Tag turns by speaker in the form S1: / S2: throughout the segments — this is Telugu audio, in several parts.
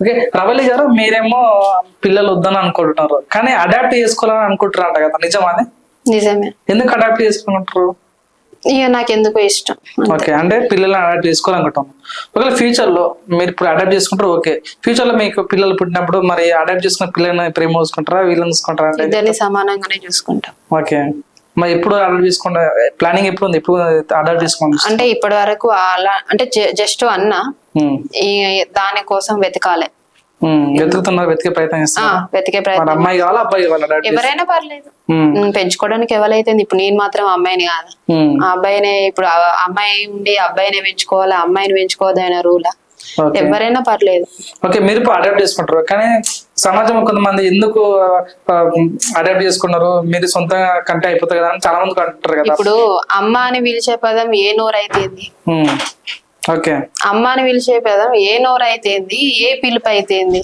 S1: ఓకే, రవలి గారు మీరేమో పిల్లలు వద్దని అనుకుంటున్నారు, కానీ అడాప్ట్ చేసుకోవాలని అనుకుంటారంట కదా, నిజమా అది?
S2: నిజమే.
S1: ఎందుకు అడాప్ట్ చేసుకుంటారు?
S2: ఇక నాకు ఎందుకో ఇష్టం.
S1: ఓకే, అంటే పిల్లల్ని అడాప్ట్ చేసుకోవాలనుకుంటాం. ఒకవేళ ఫ్యూచర్ లో మీరు ఇప్పుడు అడాప్ట్ చేసుకుంటారు, ఓకే, ఫ్యూచర్ లో మీకు పిల్లలు పుట్టినప్పుడు మరి అడాప్ట్ చేసుకున్న పిల్లల్ని ప్రేమ చూసుకుంటారా, వీళ్ళని చూసుకుంటారా? అంటే
S2: ఇద్దరిని సమానంగానే చూసుకుంటాం.
S1: ఓకే, మరి ఎప్పుడు అడాప్ట్ చేసుకుంటా ప్లానింగ్ ఎప్పుడు ఉంది? ఎప్పుడు అడాప్ట్ చేసుకోండి
S2: అంటే ఇప్పటి వరకు అలా అంటే జస్ట్ అన్నా దాని కోసం వెతకాలి.
S1: వెతుకుతున్నారు, వెతికే ప్రయత్నం చేస్తున్నారు.
S2: వెతికే ప్రయత్నం.
S1: అమ్మాయి కావాలా అబ్బాయి కావాలా?
S2: ఎవరైనా పర్లేదు, పెంచుకోవడానికి ఎవరైతే. ఇప్పుడు నేను మాత్రం అమ్మాయిని కాదు, ఆ అబ్బాయినే. ఇప్పుడు అమ్మాయి ఉండి అబ్బాయినే పెంచుకోవాలి, అమ్మాయిని పెంచుకోవద్దు రూలా? ఎవరైనా పర్లేదు.
S1: ఓకే, మీరు ఇప్పుడు అడాప్ట్ చేసుకుంటారు, కానీ సమాజం కొంతమంది ఎందుకు అడాప్ట్ చేసుకున్నారు, మీరు సొంత కంటే అయిపోతుంది కదా అని చాలా మంది అంటారు కదా.
S2: ఇప్పుడు అమ్మ అని పిలిచే పదం ఏ నోరైతేంది?
S1: ఓకే,
S2: అమ్మ అని పిలిచే పదం ఏ నోరైతేంది, ఏ పిలుపు అయితేంది?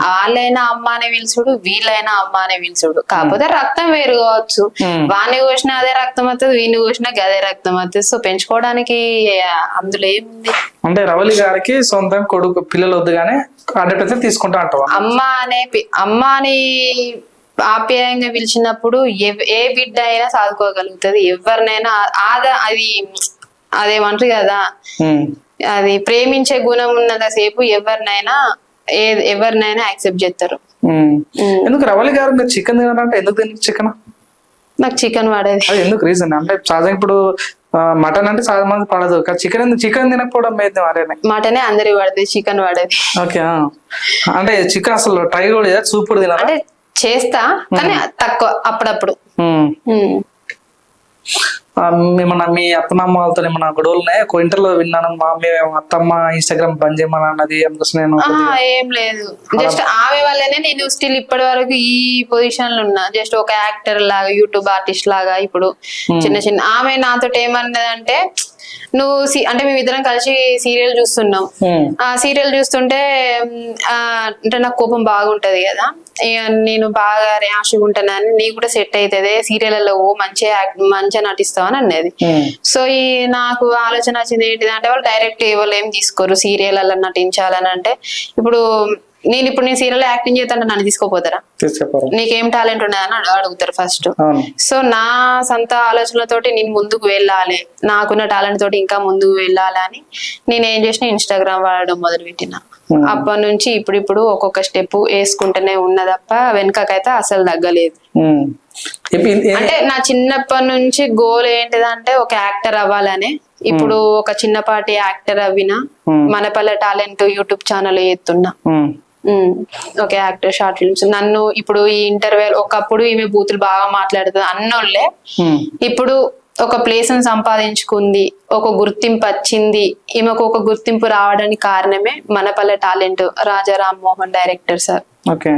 S2: వాళ్ళైనా అమ్మ అనే పిలుచుడు, వీళ్ళైనా అమ్మ అనే పిలుచుడు. కాకపోతే రక్తం వేరు కావచ్చు. వాణ్ణి కోసినా అదే రక్తం వస్తుంది, వీణ్ణి కోసినా అదే రక్తం వస్తుంది. సో పెంచుకోవడానికి అందులో ఏముంది?
S1: అంటే రవలి గారికి సొంతం కొడుకు పిల్లలు వద్దు కానీ అడాప్ట్ తీసుకుంటా అంటారు.
S2: అమ్మ అని ఆప్యాయంగా పిలిచినప్పుడు ఏ బిడ్డ అయినా సాదుకోగలుగుతుంది, ఎవరినైనా. అది అదేమంటారు కదా, అది ప్రేమించే గుణం ఉన్నంత సేపు ఎవరినైనా యాక్సెప్ట్ చేస్తారు.
S1: ఎందుకు రవలి గారు మీరు చికెన్ తినాలంటే ఎందుకు తిన చికెన్?
S2: నాకు చికెన్ పడేది.
S1: ఎందుకు రీజన్? అంటే సహజంగా ఇప్పుడు మటన్ అంటే చాలా మంది పడదు, చికెన్ తినకపోవడం
S2: మటనే అందరికి పడదు, చికెన్ పడేది.
S1: ఓకే, అంటే చికెన్ అసలు ట్రై కూడా సూపర్ తిన
S2: అంటే చేస్తా, కానీ తక్కువ, అప్పుడప్పుడు.
S1: ఏమన్నా మీ అత్తమామ వాళ్ళతో ఏమన్నా గొడవలు ఉన్నాయి? ఒక ఇంటర్లో విన్నాను, మేము అత్తమ్మ ఇన్స్టాగ్రామ్ బంద్ చేయమని అన్నది, అందుకోసం నేను.
S2: ఏం లేదు, జస్ట్ ఆమె వల్లనే నేను స్టిల్ ఇప్పటి వరకు ఈ పొజిషన్ లో ఉన్నా. జస్ట్ ఒక యాక్టర్ లాగా, యూట్యూబ్ ఆర్టిస్ట్ లాగా. ఇప్పుడు చిన్న ఆమె నాతో ఏమన్నదంటే, నువ్వు అంటే మేమిద్దరం కలిసి సీరియల్ చూస్తున్నాం. ఆ సీరియల్ చూస్తుంటే అంటే నాకు కోపం బాగుంటది కదా, నేను బాగా ర్యాష్గా ఉంటానని, నీకు కూడా సెట్ అవుతుంది సీరియల్లో, మంచిగా నటిస్తావు అని అన్నది. సో నాకు ఆలోచన వచ్చింది ఏంటిదంటే, వాళ్ళు డైరెక్ట్ వాళ్ళు ఏం తీసుకోరు సీరియల్లో నటించాలని. అంటే ఇప్పుడు నేను సీరియల్ యాక్టింగ్ చేస్తానంటే నన్ను తీసుకోపోతారా? నీకేం టాలెంట్ ఉన్నదని అడుగుతారు ఫస్ట్. సో నా సొంత ఆలోచనలతోటి నేను ముందుకు వెళ్ళాలి, నాకున్న టాలెంట్ తోటి ఇంకా ముందుకు వెళ్ళాలి అని నేను ఏం చేసిన, ఇన్స్టాగ్రామ్ వాడడం మొదలు పెట్టిన. అప్పటి నుంచి ఇప్పుడు ఒక్కొక్క స్టెప్ వేసుకుంటూనే ఉన్న తప్ప వెనకకైతే అసలు తగ్గలేదు. అంటే నా చిన్నప్పటి నుంచి గోల్ ఏంటిదంటే ఒక యాక్టర్ అవ్వాలని. ఇప్పుడు ఒక చిన్నపాటి యాక్టర్ అవ్విన, మనపల్లె టాలెంట్ యూట్యూబ్ ఛానల్ చేస్తున్నా. ఒక యాక్టర్, షార్ట్ ఫిల్మ్స్. నన్ను ఇప్పుడు ఈ ఇంటర్వ్యూ, ఒకప్పుడు ఈమె బూతులు బాగా మాట్లాడుతుంది అన్నోళ్ళే ఇప్పుడు ఒక ప్లేస్ ని సంపాదించుకుంది, ఒక గుర్తింపు వచ్చింది. ఈమెకు ఒక గుర్తింపు రావడానికి కారణమే మనపల్లె talent Raja Rammohan director sir.
S1: Okay,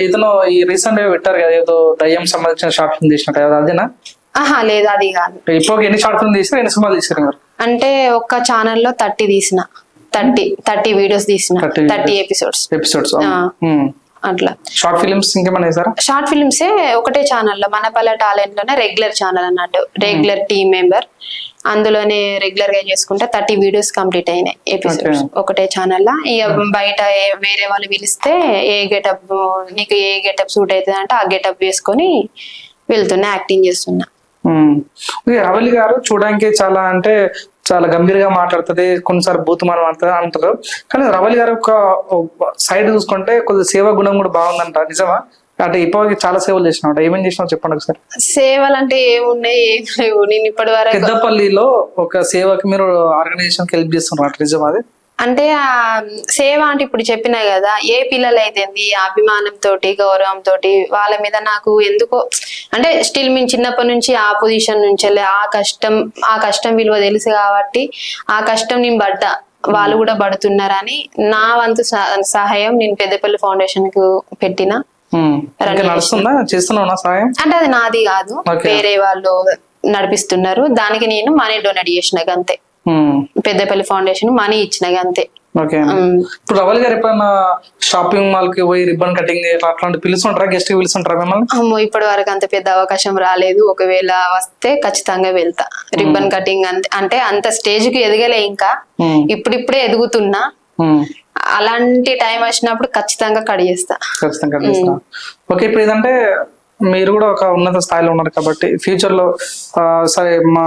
S1: ఇతను ఈ రీసెంట్ గా పెట్టారు కదా, ఏదో దయ్యం సంబంధించిన షార్ట్ ఫిల్మ్ తీసినట్టు కదా, అదేనా?
S2: లేదు, అది కాదు.
S1: ఇప్పుడు ఎన్ని షార్ట్ ఫిల్మ్ తీసినా, ఎన్ని సినిమాలు తీసారు?
S2: అంటే ఒక్క ఛానల్లో 30 తీసిన, 30 వీడియోస్ తీసిన, 30 ఎపిసోడ్స్ అట్లా.
S1: షార్ట్ ఫిల్మ్స్ ఇంకేమన్నా చేశారా?
S2: షార్ట్ ఫిల్మ్స్ ఒకటే ఛానల్లో, మనపల్లె టాలెంట్ లోనే రెగ్యులర్ ఛానల్ అన్నట్టు, రెగ్యులర్ టీమ్ మెంబర్. అందులోనే రెగ్యులర్ గా చేసుకుంటే 30 వీడియోస్ కంప్లీట్ అయినాయి, ఎపిసోడ్స్ ఒకటే ఛానల్. ఇక బయట వేరే వాళ్ళు పిలిస్తే నీకు ఏ గెటప్ సూట్ అవుతుంది అంటే ఆ గెటప్ వేసుకొని వెళ్తున్నా, యాక్టింగ్ చేస్తున్నా.
S1: రవలి గారు చూడడానికి చాలా గంభీరంగా మాట్లాడుతుంది, కొన్నిసార్లు బూతుమానం మాట్లాడుతుంది అంటారు, కానీ రవలి గారు ఒక సైడ్ చూసుకుంటే కొద్దిగా సేవా గుణం కూడా బాగుందంట, నిజమా? అంటే ఇప్పటికి చాలా సేవలు చేసినావు, ఏమేం చేసినావు చెప్పండి ఒకసారి.
S2: సేవలు అంటే ఏమున్నాయి, ఏం లేవు. నేను ఇప్పటి వరకు
S1: పెద్దపల్లిలో ఒక సేవకి మీరు ఆర్గనైజేషన్ కి హెల్ప్ చేస్తున్నారు, నిజమా అది?
S2: అంటే ఆ సేవ అంటే ఇప్పుడు చెప్పినా కదా, ఏ పిల్లలు అయితే అభిమానంతో, గౌరవంతో వాళ్ళ మీద నాకు ఎందుకో అంటే స్టిల్ మేము చిన్నప్పటి నుంచి ఆ పొజిషన్ నుంచి ఆ కష్టం విలువ తెలుసు కాబట్టి, ఆ కష్టం నేను పడ్డా, వాళ్ళు కూడా పడుతున్నారని నా వంతు సహాయం నేను పెద్దపల్లి ఫౌండేషన్ కు పెట్టిన. అంటే అది నాది కాదు, వేరే వాళ్ళు నడిపిస్తున్నారు. దానికి నేను మనీ డొనేట్ చేసిన అంతే, పెద్దపల్లి ఫౌండేషన్ మనీ ఇచ్చిన అంతే.
S1: ఇప్పుడు రవలి గారు ఎప్పుడైనా షాపింగ్ మాల్ కి పోయి రిబ్బన్ కటింగ్ అట్లాంటి పిలుస్తుంటారా, గెస్ట్ కి పిలుస్తుంటారా మిమ్మల్ని?
S2: అమ్మో, ఇప్పటి వరకు అంత పెద్ద అవకాశం రాలేదు. ఒకవేళ వస్తే ఖచ్చితంగా వెళ్తా. రిబ్బన్ కటింగ్ అంటే అంత స్టేజ్ కి ఎదగలే, ఇంకా ఇప్పుడిప్పుడే ఎదుగుతున్నా. అలాంటి టైం వచ్చినప్పుడు ఖచ్చితంగా కడిగేస్తా.
S1: ఖచ్చితంగా చేస్తా. ఓకే, ఇప్పుడు ఏంటంటే మీరు కూడా ఒక ఉన్నత స్థాయిలో ఉన్నారు కాబట్టి ఫ్యూచర్ లో సరే మా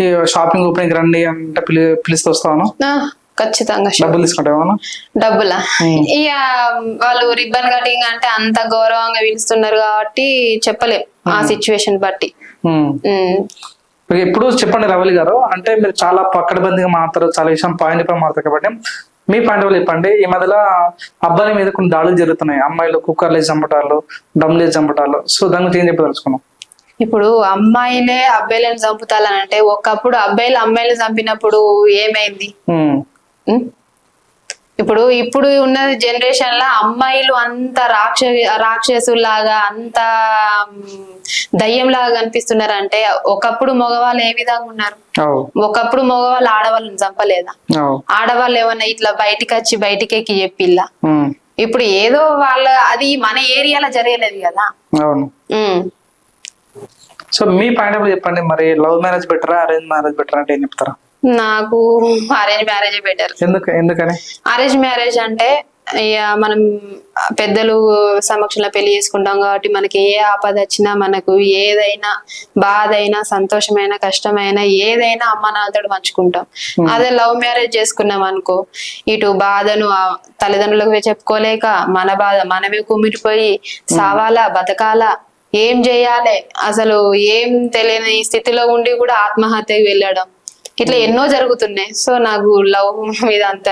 S1: ఈ షాపింగ్ ఓపెనింగ్ రండి అంటే పిలిస్తే వస్తాను.
S2: ఖచ్చితంగా.
S1: డబ్బులు తీసుకుంటావా?
S2: డబ్బులా? ఇక వాళ్ళు రిబ్బన్ కటింగ్ అంటే అంత గౌరవంగా పిలుస్తున్నారు కాబట్టి చెప్పలేం ఆ సిచ్యువేషన్ బట్టి.
S1: ఇప్పుడు చెప్పండి రవలి గారు, అంటే మీరు చాలా పక్కడబందిగా మాట్లాడతారు, చాలా విషయం పాయింట్ పై మాట్లాడతారు కాబట్టి మీ పాయింట్ ఆఫ్ చెప్పండి. ఈ మధ్యలో అబ్బాయిల మీద కొన్ని దాడులు జరుగుతున్నాయి, అమ్మాయిలు కుక్కర్లు చంపటాలు, డమ్లు చంపటాలు. సో దాని గురించి ఏం చెప్పదలుచుకున్నాం?
S2: ఇప్పుడు అమ్మాయిలే అబ్బాయిలను చంపుతాలంటే ఒకప్పుడు అబ్బాయిలు అమ్మాయిలు చంపినప్పుడు ఏమైంది? ఇప్పుడు ఉన్న జనరేషన్ లో అమ్మాయిలు అంత రాక్షసులాగా అంత దయ్యంలాగా కనిపిస్తున్నారంటే ఒకప్పుడు మగవాళ్ళు ఏ విధంగా ఉన్నారు? ఒకప్పుడు మగవాళ్ళు ఆడవాళ్ళని చంపలేదా? ఆడవాళ్ళు ఏమన్నా ఇట్లా బయటికి ఎక్కి చెప్పిల్లా? ఇప్పుడు ఏదో అది మన ఏరియాలో జరగలేదు కదా.
S1: సో మీ పాయింట్ ఆఫ్ చెప్పండి, మరి లవ్ మ్యారేజ్ బెటరా అరేంజ్ మ్యారేజ్ బెటరా అంటే ఏం చెప్తారా?
S2: నాకు అరేంజ్ మ్యారేజ్ బెటర్.
S1: ఎందుకని? అరేంజ్
S2: మ్యారేజ్ అంటే మనం పెద్దలు సమక్షంలో పెళ్లి చేసుకుంటాం కాబట్టి మనకి ఏ ఆపద వచ్చినా, మనకు ఏదైనా బాధ అయినా, సంతోషమైన కష్టమైనా ఏదైనా అమ్మ నాన్నతో పంచుకుంటాం. అదే లవ్ మ్యారేజ్ చేసుకున్నాం అనుకో, ఇటు బాధను తల్లిదండ్రులకు చెప్పుకోలేక మన బాధ మనమే కుమిరిపోయి సావాలా బతకాలా, ఏం చేయాలి అసలు ఏం తెలియని స్థితిలో ఉండి కూడా ఆత్మహత్యకు వెళ్ళడం, ఇట్లా ఎన్నో జరుగుతున్నాయి. సో నాకు లవ్ మీద అంత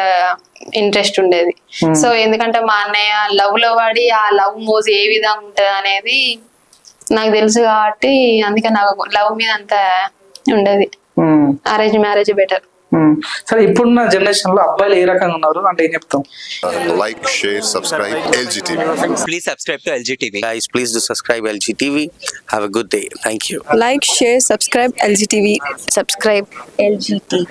S2: ఇంట్రెస్ట్ ఉండేది. సో ఎందుకంటే మా అన్నయ్య లవ్ లో పడి ఆ లవ్ మోజు ఏ విధంగా ఉంటది అనేది నాకు తెలుసు కాబట్టి అందుకే నాకు లవ్ మీద అంత ఉండేది. Arrange marriage better.
S1: సరే, ఇప్పుడున్న జనరేషన్ లో అబ్బాయిలు ఏ రకంగా ఉన్నారు అంటే ఏం చెప్తాం?
S3: Like, share, subscribe LGTV.
S4: Please subscribe to LGTV.
S5: Guys, please do subscribe LGTV. Have a good day. Thank you.
S6: Like, share, subscribe LGTV.
S2: Subscribe
S6: LGTV.